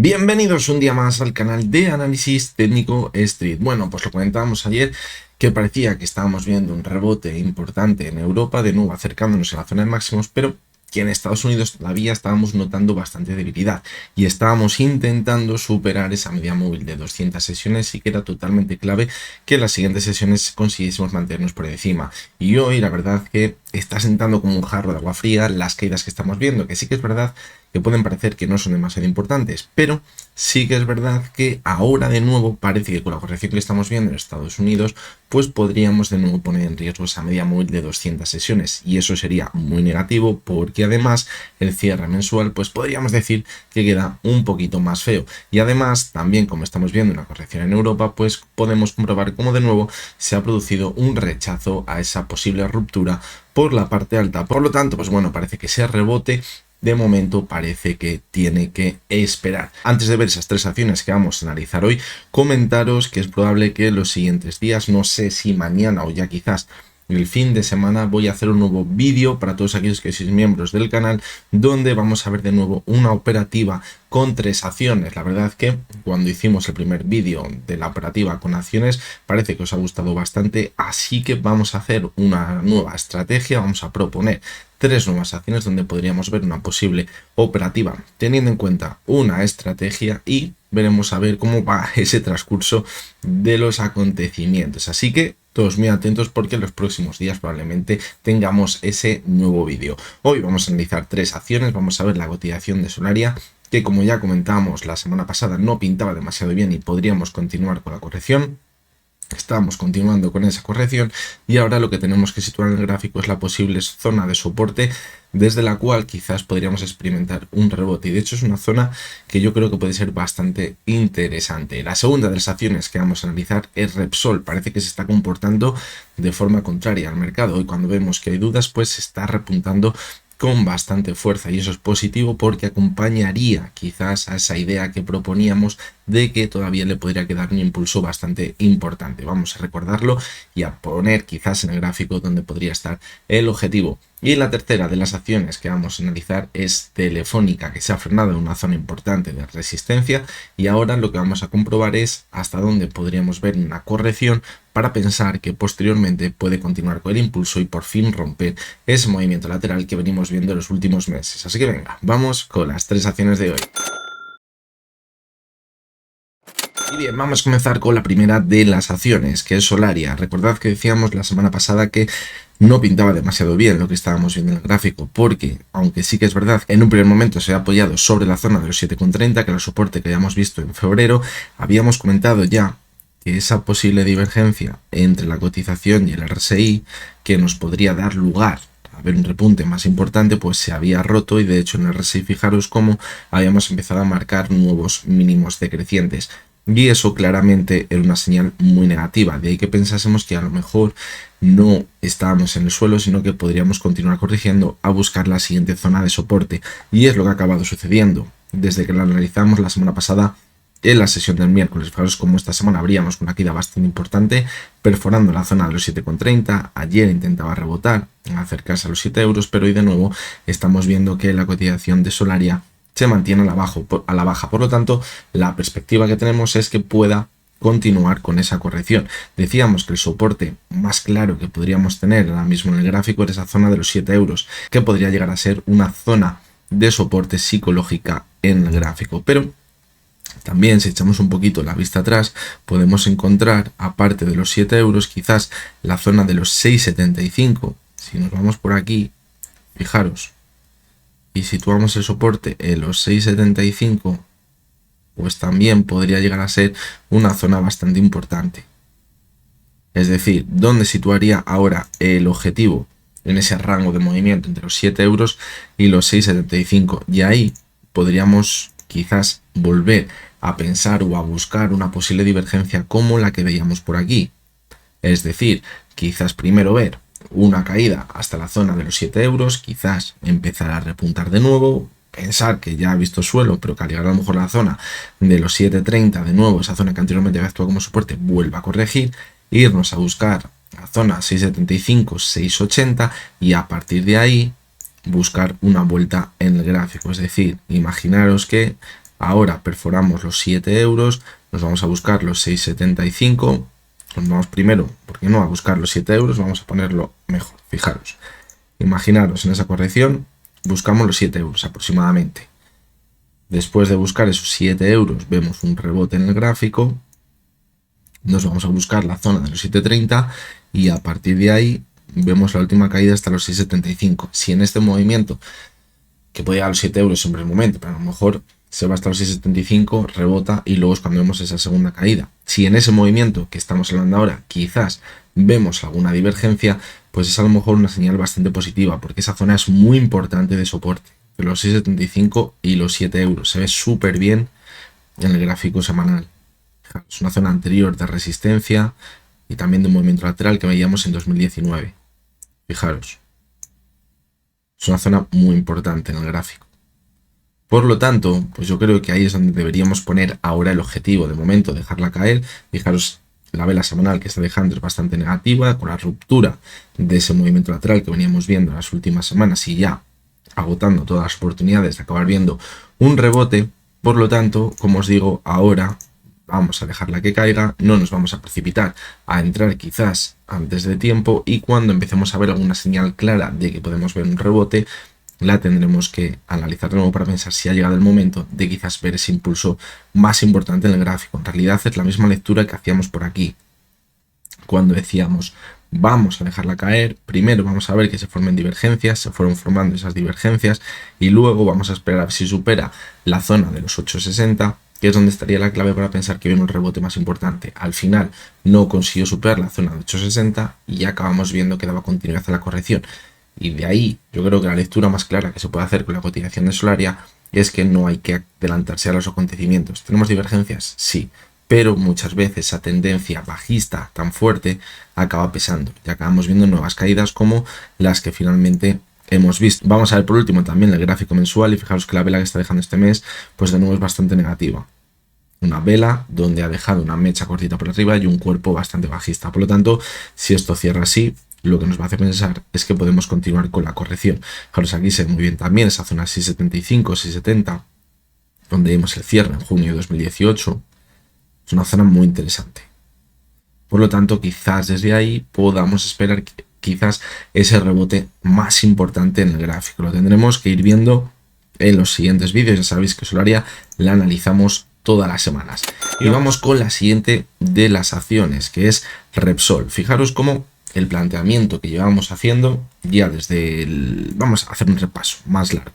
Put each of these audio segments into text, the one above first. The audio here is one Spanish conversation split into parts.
Bienvenidos un día más al canal de análisis técnico Street. Bueno, pues lo comentábamos ayer que parecía que estábamos viendo un rebote importante en Europa, de nuevo acercándonos a la zona de máximos, pero que en Estados Unidos todavía estábamos notando bastante debilidad y estábamos intentando superar esa media móvil de 200 sesiones y que era totalmente clave que en las siguientes sesiones consiguiésemos mantenernos por encima. Y hoy la verdad que está sentando como un jarro de agua fría las caídas que estamos viendo, que sí que es verdad que pueden parecer que no son demasiado importantes, pero sí que es verdad que ahora de nuevo parece que con la corrección que estamos viendo en Estados Unidos, pues podríamos de nuevo poner en riesgo esa media móvil de 200 sesiones y eso sería muy negativo porque además el cierre mensual pues podríamos decir que queda un poquito más feo y además también como estamos viendo una corrección en Europa pues podemos comprobar cómo de nuevo se ha producido un rechazo a esa posible ruptura por la parte alta. Por lo tanto, pues bueno, parece que ese rebote de momento parece que tiene que esperar. Antes de ver esas tres acciones que vamos a analizar hoy, comentaros que es probable que los siguientes días, no sé si mañana o ya quizás el fin de semana, voy a hacer un nuevo vídeo para todos aquellos que sois miembros del canal, donde vamos a ver de nuevo una operativa con tres acciones. La verdad que cuando hicimos el primer vídeo de la operativa con acciones, parece que os ha gustado bastante, así que vamos a hacer una nueva estrategia, vamos a proponer tres nuevas acciones donde podríamos ver una posible operativa, teniendo en cuenta una estrategia y veremos a ver cómo va ese transcurso de los acontecimientos. Así que todos muy atentos porque en los próximos días probablemente tengamos ese nuevo vídeo. Hoy vamos a analizar tres acciones, vamos a ver la cotización de Solaria, que como ya comentamos la semana pasada no pintaba demasiado bien y podríamos continuar con la corrección. Estamos continuando con esa corrección y ahora lo que tenemos que situar en el gráfico es la posible zona de soporte desde la cual quizás podríamos experimentar un rebote y de hecho es una zona que yo creo que puede ser bastante interesante. La segunda de las acciones que vamos a analizar es Repsol. Parece que se está comportando de forma contraria al mercado y cuando vemos que hay dudas pues se está repuntando con bastante fuerza y eso es positivo porque acompañaría quizás a esa idea que proponíamos de que todavía le podría quedar un impulso bastante importante. Vamos a recordarlo y a poner quizás en el gráfico donde podría estar el objetivo. Y la tercera de las acciones que vamos a analizar es Telefónica, que se ha frenado en una zona importante de resistencia y ahora lo que vamos a comprobar es hasta dónde podríamos ver una corrección para pensar que posteriormente puede continuar con el impulso y por fin romper ese movimiento lateral que venimos viendo en los últimos meses. Así que venga, vamos con las tres acciones de hoy. Y bien, vamos a comenzar con la primera de las acciones, que es Solaria. Recordad que decíamos la semana pasada que no pintaba demasiado bien lo que estábamos viendo en el gráfico, porque, aunque sí que es verdad, en un primer momento se ha apoyado sobre la zona de los 7,30, que era el soporte que habíamos visto en febrero, habíamos comentado ya que esa posible divergencia entre la cotización y el RSI, que nos podría dar lugar a ver un repunte más importante, pues se había roto y de hecho en el RSI fijaros cómo habíamos empezado a marcar nuevos mínimos decrecientes. Y eso claramente era una señal muy negativa, de ahí que pensásemos que a lo mejor no estábamos en el suelo, sino que podríamos continuar corrigiendo a buscar la siguiente zona de soporte. Y es lo que ha acabado sucediendo. Desde que la analizamos la semana pasada, en la sesión del miércoles, fijaros como esta semana abríamos con una caída bastante importante, perforando la zona de los 7,30, ayer intentaba rebotar, acercarse a los 7 euros, pero hoy de nuevo estamos viendo que la cotización de Solaria se mantiene a la baja, por lo tanto la perspectiva que tenemos es que pueda continuar con esa corrección. Decíamos que el soporte más claro que podríamos tener ahora mismo en el gráfico era esa zona de los 7 euros, que podría llegar a ser una zona de soporte psicológica en el gráfico, pero también si echamos un poquito la vista atrás podemos encontrar, aparte de los 7 euros, quizás la zona de los 6,75. Si nos vamos por aquí, fijaros, y situamos el soporte en los 6,75, pues también podría llegar a ser una zona bastante importante. Es decir, ¿dónde situaría ahora el objetivo? En ese rango de movimiento entre los 7 euros y los 6,75. Y ahí podríamos quizás volver a pensar o a buscar una posible divergencia como la que veíamos por aquí. Es decir, quizás primero ver una caída hasta la zona de los 7 euros, quizás empezar a repuntar de nuevo, pensar que ya ha visto suelo, pero que al llegar a lo mejor a la zona de los 7,30 de nuevo, esa zona que anteriormente había actuado como soporte, vuelva a corregir, irnos a buscar la zona 6,75, 6,80 y a partir de ahí buscar una vuelta en el gráfico. Es decir, imaginaros que Ahora perforamos los 7 euros, nos vamos a buscar los 6,75. Nos vamos primero, ¿por qué no?, a buscar los 7 euros, vamos a ponerlo mejor. Fijaros, imaginaros en esa corrección, buscamos los 7 euros aproximadamente. Después de buscar esos 7 euros, vemos un rebote en el gráfico, nos vamos a buscar la zona de los 7,30 y a partir de ahí vemos la última caída hasta los 6,75. Si en este movimiento, que puede llegar a los 7 euros siempre el momento, pero a lo mejor se va hasta los 6,75, rebota y luego es cuando vemos esa segunda caída. Si en ese movimiento que estamos hablando ahora quizás vemos alguna divergencia, pues es a lo mejor una señal bastante positiva, porque esa zona es muy importante de soporte, de los 6,75 y los 7 euros. Se ve súper bien en el gráfico semanal. Es una zona anterior de resistencia y también de un movimiento lateral que veíamos en 2019. Fijaros, es una zona muy importante en el gráfico. Por lo tanto, pues yo creo que ahí es donde deberíamos poner ahora el objetivo. De momento, dejarla caer. Fijaros, la vela semanal que está dejando es bastante negativa, con la ruptura de ese movimiento lateral que veníamos viendo en las últimas semanas y ya agotando todas las oportunidades de acabar viendo un rebote. Por lo tanto, como os digo, ahora vamos a dejarla que caiga, no nos vamos a precipitar a entrar quizás antes de tiempo, y cuando empecemos a ver alguna señal clara de que podemos ver un rebote, la tendremos que analizar de nuevo para pensar si ha llegado el momento de quizás ver ese impulso más importante en el gráfico. En realidad es la misma lectura que hacíamos por aquí, cuando decíamos vamos a dejarla caer, primero vamos a ver que se formen divergencias, se fueron formando esas divergencias y luego vamos a esperar a ver si supera la zona de los 8,60, que es donde estaría la clave para pensar que viene un rebote más importante. Al final no consiguió superar la zona de 8,60 y ya acabamos viendo que daba continuidad a la corrección. Y de ahí yo creo que la lectura más clara que se puede hacer con la cotización de Solaria es que no hay que adelantarse a los acontecimientos. ¿Tenemos divergencias? Sí, pero muchas veces esa tendencia bajista tan fuerte acaba pesando y acabamos viendo nuevas caídas como las que finalmente hemos visto. Vamos a ver por último también el gráfico mensual y fijaros que la vela que está dejando este mes pues de nuevo es bastante negativa. Una vela donde ha dejado una mecha cortita por arriba y un cuerpo bastante bajista. Por lo tanto, si esto cierra así, lo que nos va a hacer pensar es que podemos continuar con la corrección. Fijaros, aquí se ve muy bien también esa zona 6,75, 6,70, donde vimos el cierre en junio de 2018. Es una zona muy interesante. Por lo tanto, quizás desde ahí podamos esperar quizás ese rebote más importante en el gráfico. Lo tendremos que ir viendo en los siguientes vídeos. Ya sabéis que Solaria la analizamos todas las semanas. Y vamos con la siguiente de las acciones, que es Repsol. Fijaros cómo el planteamiento que llevamos haciendo ya desde el... Vamos a hacer un repaso más largo.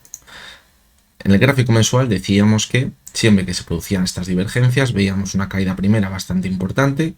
En el gráfico mensual decíamos que siempre que se producían estas divergencias veíamos una caída primera bastante importante,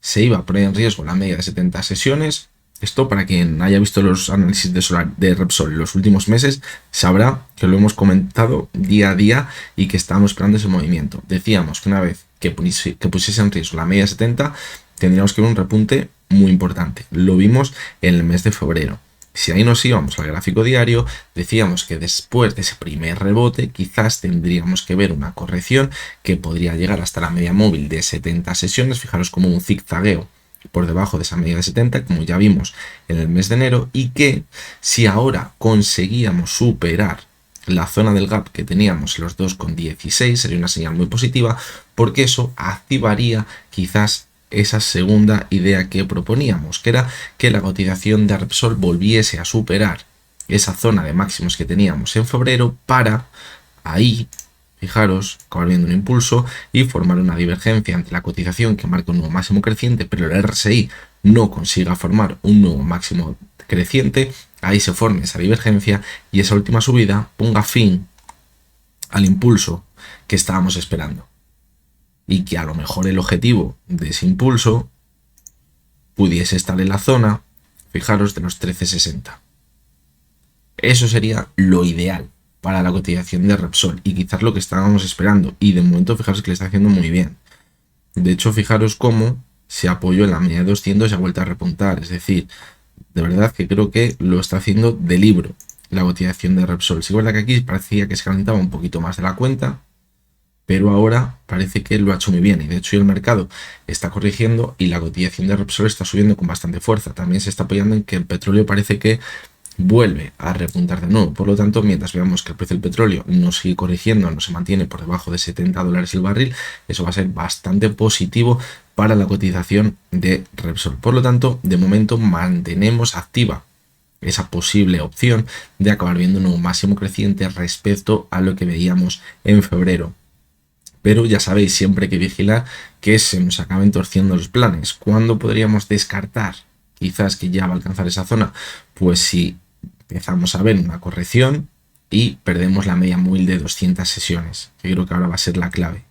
se iba a poner en riesgo la media de 70 sesiones. Esto, para quien haya visto los análisis de Repsol en los últimos meses, sabrá que lo hemos comentado día a día y que estábamos esperando ese movimiento. Decíamos que una vez que pusiese en riesgo la media de 70, tendríamos que ver un repunte muy importante. Lo vimos en el mes de febrero. Si ahí nos íbamos al gráfico diario, decíamos que después de ese primer rebote quizás tendríamos que ver una corrección que podría llegar hasta la media móvil de 70 sesiones. Fijaros como un zigzagueo por debajo de esa media de 70, como ya vimos en el mes de enero, y que si ahora conseguíamos superar la zona del gap que teníamos en los 2,16 sería una señal muy positiva, porque eso activaría quizás esa segunda idea que proponíamos, que era que la cotización de Repsol volviese a superar esa zona de máximos que teníamos en febrero para ahí, fijaros, acabar viendo un impulso y formar una divergencia entre la cotización que marca un nuevo máximo creciente, pero el RSI no consiga formar un nuevo máximo creciente. Ahí se forme esa divergencia y esa última subida ponga fin al impulso que estábamos esperando. Y que a lo mejor el objetivo de ese impulso pudiese estar en la zona, fijaros, de los 13,60. Eso sería lo ideal para la cotización de Repsol y quizás lo que estábamos esperando. Y de momento fijaros que le está haciendo muy bien. De hecho, fijaros cómo se apoyó en la media de 200 y ha vuelto a repuntar. Es decir, de verdad que creo que lo está haciendo de libro la cotización de Repsol. Sí, es verdad que aquí parecía que se calentaba un poquito más de la cuenta, pero ahora parece que lo ha hecho muy bien y de hecho el mercado está corrigiendo y la cotización de Repsol está subiendo con bastante fuerza. También se está apoyando en que el petróleo parece que vuelve a repuntar de nuevo. Por lo tanto, mientras veamos que el precio del petróleo no sigue corrigiendo, no se mantiene por debajo de $70 el barril, eso va a ser bastante positivo para la cotización de Repsol. Por lo tanto, de momento mantenemos activa esa posible opción de acabar viendo un nuevo máximo creciente respecto a lo que veíamos en febrero. Pero ya sabéis, siempre hay que vigilar que se nos acaben torciendo los planes. ¿Cuándo podríamos descartar quizás que ya va a alcanzar esa zona? Pues si empezamos a ver una corrección y perdemos la media móvil de 200 sesiones, que creo que ahora va a ser la clave.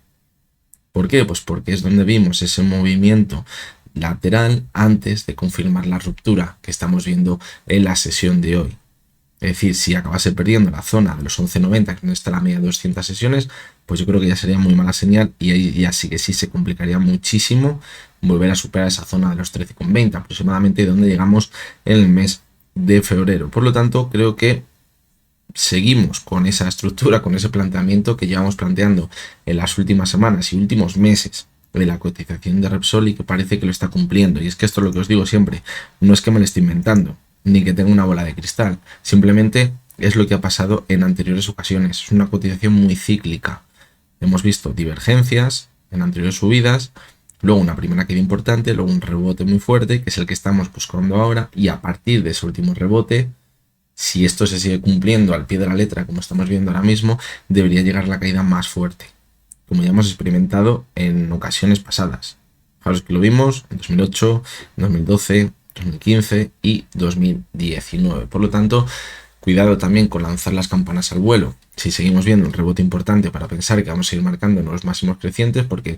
¿Por qué? Pues porque es donde vimos ese movimiento lateral antes de confirmar la ruptura que estamos viendo en la sesión de hoy. Es decir, si acabase perdiendo la zona de los 11.90, que no está la media de 200 sesiones, pues yo creo que ya sería muy mala señal y ahí ya sí que sí se complicaría muchísimo volver a superar esa zona de los 13.20 aproximadamente, donde llegamos en el mes de febrero. Por lo tanto, creo que seguimos con esa estructura, con ese planteamiento que llevamos planteando en las últimas semanas y últimos meses de la cotización de Repsol y que parece que lo está cumpliendo. Y es que esto es lo que os digo siempre, no es que me lo esté inventando, ni que tenga una bola de cristal, simplemente es lo que ha pasado en anteriores ocasiones. Es una cotización muy cíclica. Hemos visto divergencias en anteriores subidas, luego una primera caída importante, luego un rebote muy fuerte, que es el que estamos buscando ahora, y a partir de ese último rebote, si esto se sigue cumpliendo al pie de la letra, como estamos viendo ahora mismo, debería llegar la caída más fuerte, como ya hemos experimentado en ocasiones pasadas. Fijaros que lo vimos en 2008, 2012, 2015 y 2019. Por lo tanto, cuidado también con lanzar las campanas al vuelo. Si seguimos viendo un rebote importante para pensar que vamos a ir marcando nuevos máximos crecientes, porque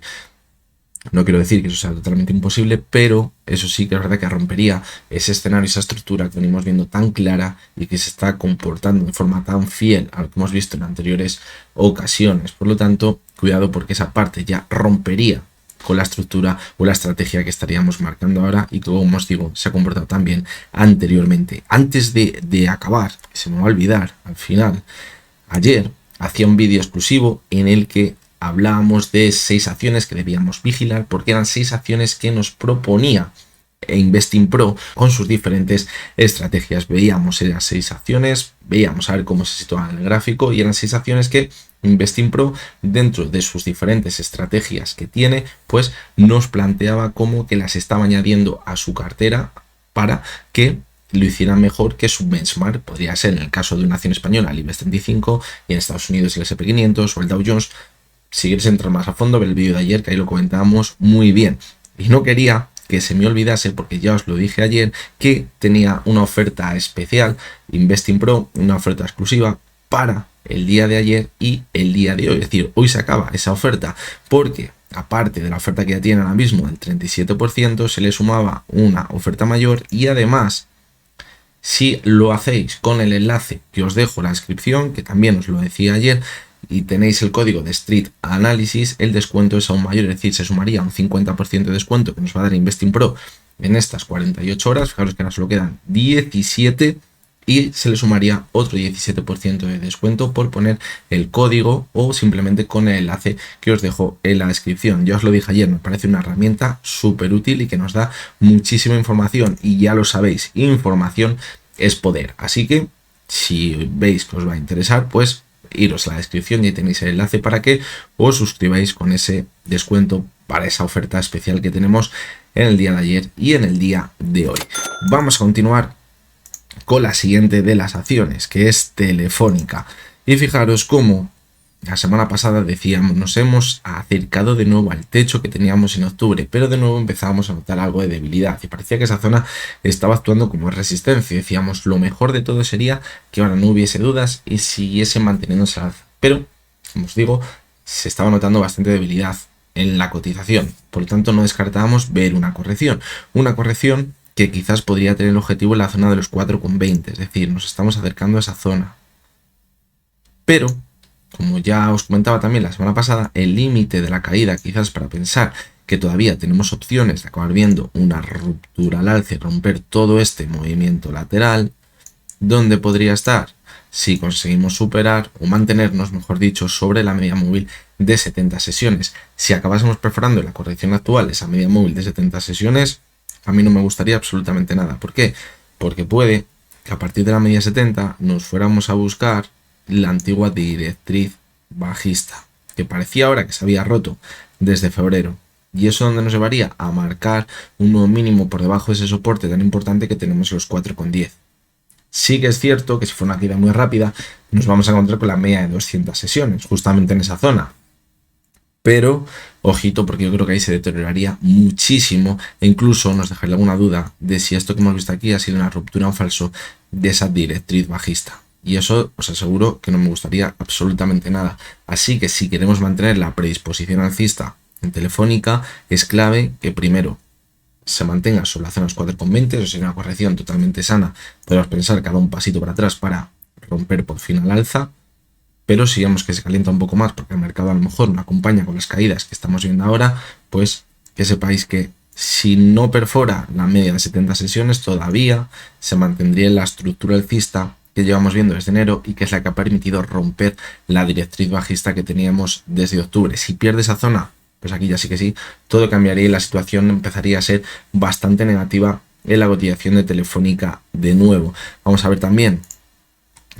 no quiero decir que eso sea totalmente imposible, pero eso sí que es verdad que rompería ese escenario, esa estructura que venimos viendo tan clara y que se está comportando de forma tan fiel a lo que hemos visto en anteriores ocasiones. Por lo tanto, cuidado porque esa parte ya rompería con la estructura o la estrategia que estaríamos marcando ahora y que, como os digo, se ha comportado tan bien anteriormente. Antes de acabar, que se me va a olvidar al final, ayer hacía un vídeo exclusivo en el que hablábamos de 6 acciones que debíamos vigilar porque eran 6 acciones que nos proponía Investing Pro con sus diferentes estrategias. Veíamos esas 6 acciones, veíamos a ver cómo se situaban en el gráfico y eran 6 acciones que Investing Pro, dentro de sus diferentes estrategias que tiene, pues nos planteaba como que las estaba añadiendo a su cartera para que lo hicieran mejor que su benchmark. Podría ser en el caso de una acción española el IBEX 35 y en Estados Unidos el S&P 500 o el Dow Jones. Si quieres entrar más a fondo, ver el vídeo de ayer, que ahí lo comentábamos muy bien. Y no quería que se me olvidase, porque ya os lo dije ayer, que tenía una oferta especial, Investing Pro, una oferta exclusiva para el día de ayer y el día de hoy. Es decir, hoy se acaba esa oferta porque, aparte de la oferta que ya tiene ahora mismo del 37%, se le sumaba una oferta mayor y además, si lo hacéis con el enlace que os dejo en la descripción, que también os lo decía ayer, y tenéis el código de Street Analysis, el descuento es aún mayor, es decir, se sumaría un 50% de descuento que nos va a dar Investing Pro en estas 48 horas. Fijaros que ahora solo quedan 17 y se le sumaría otro 17% de descuento por poner el código o simplemente con el enlace que os dejo en la descripción. Ya os lo dije ayer, me parece una herramienta súper útil y que nos da muchísima información y ya lo sabéis, información es poder. Así que si veis que os va a interesar, pues iros a la descripción y tenéis el enlace para que os suscribáis con ese descuento para esa oferta especial que tenemos en el día de ayer y en el día de hoy. Vamos a continuar con la siguiente de las acciones, que es Telefónica. Y fijaros cómo la semana pasada decíamos, nos hemos acercado de nuevo al techo que teníamos en octubre, pero de nuevo empezábamos a notar algo de debilidad y parecía que esa zona estaba actuando como resistencia. Decíamos, lo mejor de todo sería que ahora no hubiese dudas y siguiese manteniéndose al alza. Pero, como os digo, se estaba notando bastante debilidad en la cotización. Por lo tanto, no descartábamos ver una corrección que quizás podría tener el objetivo en la zona de los 4,20, es decir, nos estamos acercando a esa zona. Pero, como ya os comentaba también la semana pasada, el límite de la caída, quizás para pensar que todavía tenemos opciones de acabar viendo una ruptura al alza y romper todo este movimiento lateral, ¿dónde podría estar? Si conseguimos superar o mantenernos, mejor dicho, sobre la media móvil de 70 sesiones. Si acabásemos perforando la corrección actual, esa media móvil de 70 sesiones, a mí no me gustaría absolutamente nada. ¿Por qué? Porque puede que a partir de la media 70 nos fuéramos a buscar la antigua directriz bajista, que parecía ahora que se había roto desde febrero. ¿Y eso dónde nos llevaría? A marcar un nuevo mínimo por debajo de ese soporte tan importante que tenemos los 4,10. Sí que es cierto que si fue una caída muy rápida, nos vamos a encontrar con la media de 200 sesiones, justamente en esa zona. Pero, ojito, porque yo creo que ahí se deterioraría muchísimo e incluso nos dejaría alguna duda de si esto que hemos visto aquí ha sido una ruptura o un falso de esa directriz bajista. Y eso os aseguro que no me gustaría absolutamente nada. Así que si queremos mantener la predisposición alcista en Telefónica, es clave que primero se mantenga sobre la zona de los 4,20, eso sería una corrección totalmente sana. Podemos pensar que haga un pasito para atrás para romper por fin al alza. Pero si vemos que se calienta un poco más porque el mercado a lo mejor no acompaña con las caídas que estamos viendo ahora, pues que sepáis que si no perfora la media de 70 sesiones todavía se mantendría en la estructura alcista que llevamos viendo desde enero y que es la que ha permitido romper la directriz bajista que teníamos desde octubre. Si pierde esa zona, pues aquí ya sí que sí, todo cambiaría y la situación empezaría a ser bastante negativa en la cotización de Telefónica de nuevo. Vamos a ver también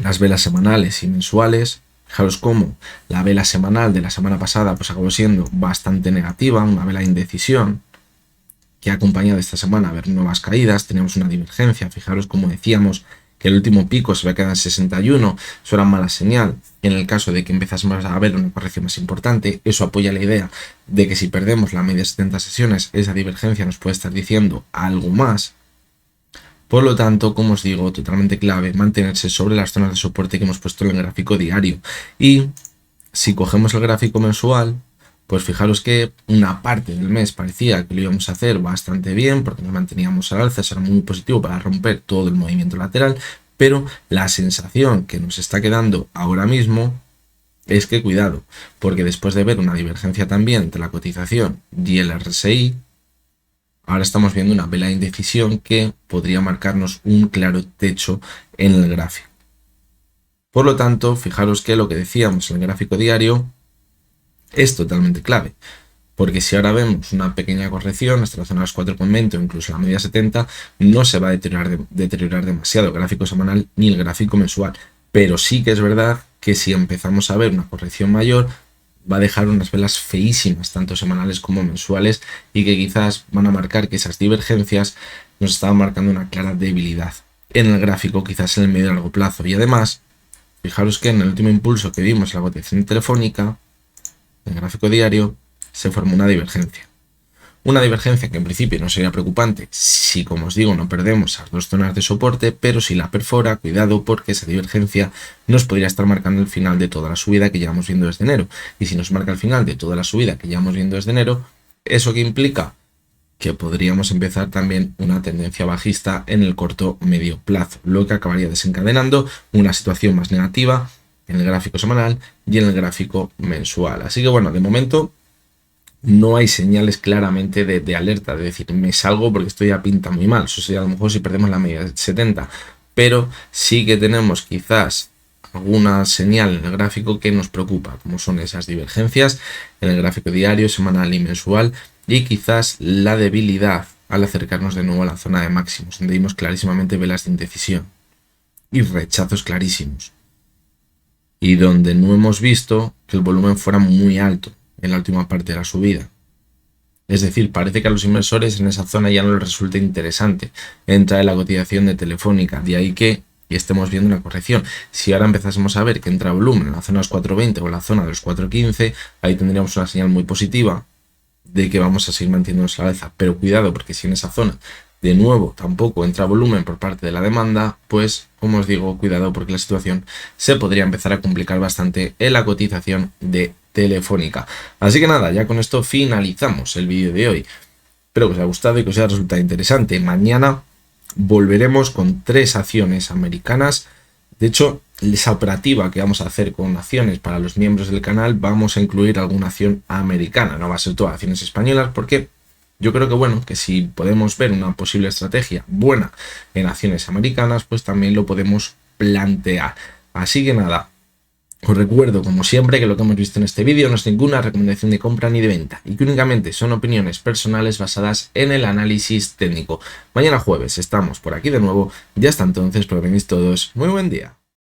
las velas semanales y mensuales. Fijaros cómo la vela semanal de la semana pasada pues acabó siendo bastante negativa, una vela de indecisión que ha acompañado esta semana a ver nuevas caídas. Teníamos una divergencia, fijaros como decíamos que el último pico se va a quedar en 61, eso era mala señal. En el caso de que empezásemos a ver una corrección más importante, eso apoya la idea de que si perdemos la media de 70 sesiones, esa divergencia nos puede estar diciendo algo más. Por lo tanto, como os digo, totalmente clave mantenerse sobre las zonas de soporte que hemos puesto en el gráfico diario. Y si cogemos el gráfico mensual, pues fijaros que una parte del mes parecía que lo íbamos a hacer bastante bien porque nos manteníamos al alza, eso era muy positivo para romper todo el movimiento lateral, pero la sensación que nos está quedando ahora mismo es que cuidado, porque después de ver una divergencia también entre la cotización y el RSI, ahora estamos viendo una vela de indecisión que podría marcarnos un claro techo en el gráfico. Por lo tanto, fijaros que lo que decíamos en el gráfico diario es totalmente clave. Porque si ahora vemos una pequeña corrección hasta la zona de los 4,20 o incluso la media 70, no se va a deteriorar demasiado el gráfico semanal ni el gráfico mensual. Pero sí que es verdad que si empezamos a ver una corrección mayor, va a dejar unas velas feísimas, tanto semanales como mensuales, y que quizás van a marcar que esas divergencias nos estaban marcando una clara debilidad en el gráfico, quizás en el medio y largo plazo. Y además, fijaros que en el último impulso que vimos en la cotización telefónica, en el gráfico diario, se formó una divergencia. Una divergencia que en principio no sería preocupante si, como os digo, no perdemos esas dos zonas de soporte, pero si la perfora, cuidado porque esa divergencia nos podría estar marcando el final de toda la subida que llevamos viendo desde enero. Y si nos marca el final de toda la subida que llevamos viendo desde enero, ¿eso qué implica? Que podríamos empezar también una tendencia bajista en el corto medio plazo, lo que acabaría desencadenando una situación más negativa en el gráfico semanal y en el gráfico mensual. Así que bueno, de momento no hay señales claramente de alerta, de decir, me salgo porque esto ya pinta muy mal. Eso sería a lo mejor si perdemos la media de 70, pero sí que tenemos quizás alguna señal en el gráfico que nos preocupa, como son esas divergencias en el gráfico diario, semanal y mensual, y quizás la debilidad al acercarnos de nuevo a la zona de máximos, donde vimos clarísimamente velas de indecisión y rechazos clarísimos, y donde no hemos visto que el volumen fuera muy alto en la última parte de la subida. Es decir, parece que a los inversores en esa zona ya no les resulta interesante entrar en la cotización de Telefónica, de ahí que estemos viendo una corrección. Si ahora empezásemos a ver que entra volumen en la zona de los 4,20 o en la zona de los 4,15, ahí tendríamos una señal muy positiva de que vamos a seguir manteniéndonos a la alza. Pero cuidado, porque si en esa zona de nuevo tampoco entra volumen por parte de la demanda, pues como os digo, cuidado porque la situación se podría empezar a complicar bastante en la cotización de Telefónica. Así que nada, ya con esto finalizamos el vídeo de hoy. Espero que os haya gustado y que os haya resultado interesante. Mañana volveremos con 3 acciones americanas. De hecho, esa operativa que vamos a hacer con acciones para los miembros del canal, vamos a incluir alguna acción americana. No va a ser todas acciones españolas porque yo creo que bueno, que si podemos ver una posible estrategia buena en acciones americanas, pues también lo podemos plantear. Así que nada, Os recuerdo, como siempre, que lo que hemos visto en este vídeo no es ninguna recomendación de compra ni de venta y que únicamente son opiniones personales basadas en el análisis técnico. Mañana jueves estamos por aquí de nuevo y hasta entonces, que tenéis todos muy buen día.